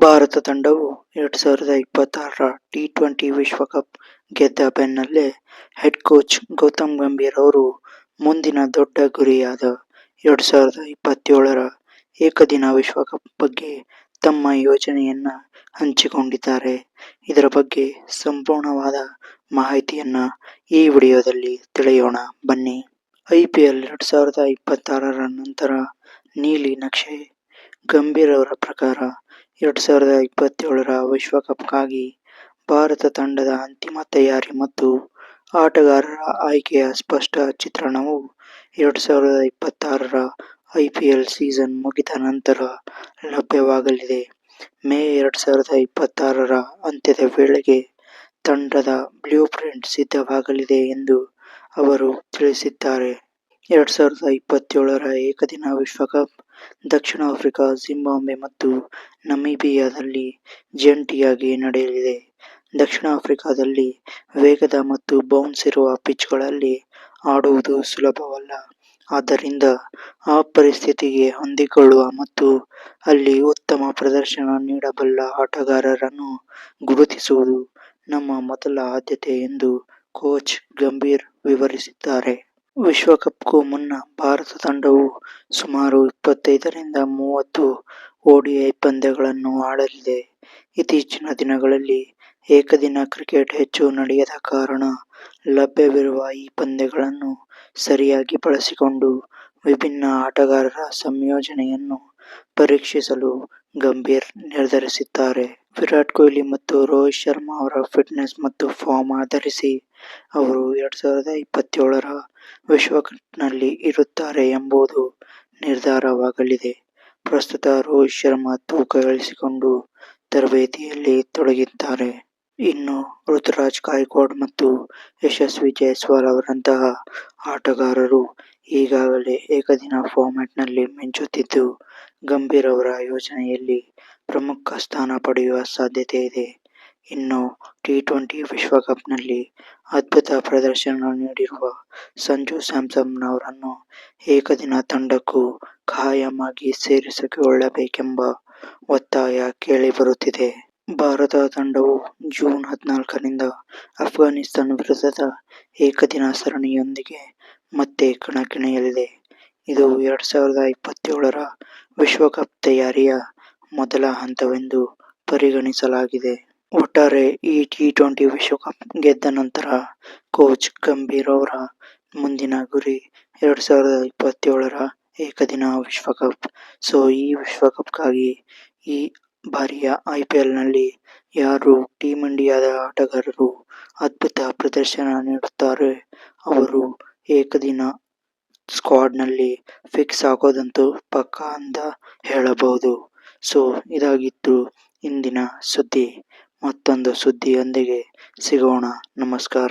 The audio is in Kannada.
ಭಾರತ ತಂಡವು 2026ರ ಟಿ20 ವಿಶ್ವಕಪ್ ಗೆದ್ದ ಬೆನ್ನಲ್ಲೇ ಹೆಡ್ ಕೋಚ್ ಗೌತಮ್ ಗಂಭೀರ್ ಅವರು ಮುಂದಿನ ದೊಡ್ಡ ಗುರಿಯಾದ 2027ರ ಏಕದಿನ ವಿಶ್ವಕಪ್ ಬಗ್ಗೆ ತಮ್ಮ ಯೋಜನೆಯನ್ನ ಹಂಚಿಕೊಂಡಿದ್ದಾರೆ. ಇದರ ಬಗ್ಗೆ ಸಂಪೂರ್ಣವಾದ ಮಾಹಿತಿಯನ್ನ ಈ ವಿಡಿಯೋದಲ್ಲಿ ತಿಳಿಯೋಣ ಬನ್ನಿ. ಐಪಿಎಲ್ 2026ರ ನಂತರ ನೀಲಿ ನಕ್ಷೆ. ಗಂಭೀರ್ ಅವರ ಪ್ರಕಾರ 2027ರ ವಿಶ್ವಕಪ್ಗಾಗಿ ಭಾರತ ತಂಡದ ಅಂತಿಮ ತಯಾರಿ ಮತ್ತು ಆಟಗಾರರ ಆಯ್ಕೆಯ ಸ್ಪಷ್ಟ ಚಿತ್ರಣವು 2026ರ ಐಪಿಎಲ್ ಸೀಸನ್ ಮುಗಿದ ನಂತರ ಲಭ್ಯವಾಗಲಿದೆ. ಮೇ 2026ರ ಅಂತ್ಯದ ವೇಳೆಗೆ ತಂಡದ ಬ್ಲೂಪ್ರಿಂಟ್ ಸಿದ್ಧವಾಗಲಿದೆ ಎಂದು ಅವರು ತಿಳಿಸಿದ್ದಾರೆ. 2027ರ ಏಕದಿನ ವಿಶ್ವಕಪ್ ದಕ್ಷಿಣ ಆಫ್ರಿಕಾ, ಜಿಂಬಾಬ್ವೆ ಮತ್ತು ನಮೀಬಿಯಾದಲ್ಲಿ ಜಂಟಿಯಾಗಿ ನಡೆಯಲಿದೆ. ದಕ್ಷಿಣ ಆಫ್ರಿಕಾದಲ್ಲಿ ವೇಗದ ಮತ್ತು ಬೌನ್ಸ್ ಇರುವ ಪಿಚ್ಗಳಲ್ಲಿ ಆಡುವುದು ಸುಲಭವಲ್ಲ. ಆದ್ದರಿಂದ ಆ ಪರಿಸ್ಥಿತಿಗೆ ಹೊಂದಿಕೊಳ್ಳುವ ಮತ್ತು ಅಲ್ಲಿ ಉತ್ತಮ ಪ್ರದರ್ಶನ ನೀಡಬಲ್ಲ ಆಟಗಾರರನ್ನು ಗುರುತಿಸುವುದು ನಮ್ಮ ಮೊದಲ ಆದ್ಯತೆ ಎಂದು ಕೋಚ್ ಗಂಭೀರ್ ವಿವರಿಸಿದ್ದಾರೆ. ವಿಶ್ವಕಪ್ಗೂ ಮುನ್ನ ಭಾರತ ತಂಡವು ಸುಮಾರು 25ರಿಂದ 30 ಓಡಿಐ ಪಂದ್ಯಗಳನ್ನು ಆಡಲಿದೆ. ಇತ್ತೀಚಿನ ದಿನಗಳಲ್ಲಿ ಏಕದಿನ ಕ್ರಿಕೆಟ್ ಹೆಚ್ಚು ನಡೆಯದ ಕಾರಣ ಲಭ್ಯವಿರುವ ಈ ಪಂದ್ಯಗಳನ್ನು ಸರಿಯಾಗಿ ಬಳಸಿಕೊಂಡು ವಿಭಿನ್ನ ಆಟಗಾರರ ಸಂಯೋಜನೆಯನ್ನು ಪರೀಕ್ಷಿಸಲು ಗಂಭೀರ್ ನಿರ್ಧರಿಸಿದ್ದಾರೆ. ವಿರಾಟ್ ಕೊಹ್ಲಿ ಮತ್ತು ರೋಹಿತ್ ಶರ್ಮಾ ಅವರ ಫಿಟ್ನೆಸ್ ಮತ್ತು ಫಾರ್ಮ್ ಆಧರಿಸಿ ಅವರು 2027ರ ವಿಶ್ವಕಪ್ನಲ್ಲಿ ಇರುತ್ತಾರೆ ಎಂಬುದು ನಿರ್ಧಾರವಾಗಲಿದೆ. ಪ್ರಸ್ತುತ ರೋಹಿತ್ ಶರ್ಮಾ ತೂಕ ಇಳಿಸಿಕೊಂಡು ತರಬೇತಿಯಲ್ಲಿ ತೊಡಗಿದ್ದಾರೆ. ಇನ್ನು ಋತುರಾಜ್ ಗಾಯಕ್ವಾಡ್ ಮತ್ತು ಯಶಸ್ವಿ ಜೈಸ್ವಾಲ್ ಅವರಂತಹ ಆಟಗಾರರು ಈಗಾಗಲೇ ಏಕದಿನ ಫಾರ್ಮ್ಯಾಟ್ನಲ್ಲಿ ಮಿಂಚುತ್ತಿದ್ದು, ಗಂಭೀರ್ ಅವರ ಯೋಜನೆಯಲ್ಲಿ ಪ್ರಮುಖ ಸ್ಥಾನ ಪಡೆಯುವ ಸಾಧ್ಯತೆ ಇದೆ. ಇನ್ನು ಟಿ20 ವಿಶ್ವಕಪ್ನಲ್ಲಿ ಅದ್ಭುತ ಪ್ರದರ್ಶನ ನೀಡಿರುವ ಸಂಜು ಸ್ಯಾಮ್ಸನ್ ಅವರನ್ನು ಏಕದಿನ ತಂಡಕ್ಕೂ ಖಾಯಮಾಗಿ ಸೇರಿಸಿಕೊಳ್ಳಬೇಕೆಂಬ ಒತ್ತಾಯ ಕೇಳಿಬರುತ್ತಿದೆ. ಭಾರತ ತಂಡವು ಜೂನ್ 14ರಿಂದ ಅಫ್ಘಾನಿಸ್ಥಾನ ವಿರುದ್ಧದ ಏಕದಿನ ಸರಣಿಯೊಂದಿಗೆ ಮತ್ತೆ ಕಣಕ್ಕಿಳಿಯಲಿದೆ. ಇದು 2027ರ ವಿಶ್ವಕಪ್ ತಯಾರಿಯ ಮೊದಲ ಹಂತವೆಂದು ಪರಿಗಣಿಸಲಾಗಿದೆ. ಒಟ್ಟಾರೆ ಈ ಟಿ20 ವಿಶ್ವಕಪ್ ಗೆದ್ದ ನಂತರ ಕೋಚ್ ಗಂಭೀರ್ ಅವರ ಮುಂದಿನ ಗುರಿ 2027ರ ಏಕದಿನ ವಿಶ್ವಕಪ್. ಈ ವಿಶ್ವಕಪ್ಗಾಗಿ ಈ ಬಾರಿಯ ಐಪಿಎಲ್ನಲ್ಲಿ ಯಾರು ಟೀಂ ಇಂಡಿಯಾದ ಆಟಗಾರರು ಅದ್ಭುತ ಪ್ರದರ್ಶನ ನೀಡುತ್ತಾರೆ ಅವರು ಏಕದಿನ ಸ್ಕ್ವಾಡ್ನಲ್ಲಿ ಫಿಕ್ಸ್ ಆಗೋದಂತೂ ಪಕ್ಕಾ ಅಂತ ಹೇಳಬಹುದು. ಇದಾಗಿತ್ತು ಇಂದಿನ ಸುದ್ದಿ. ಮತ್ತೊಂದು ಸುದ್ದಿಯೊಂದಿಗೆ ಸಿಗೋಣ. ನಮಸ್ಕಾರ.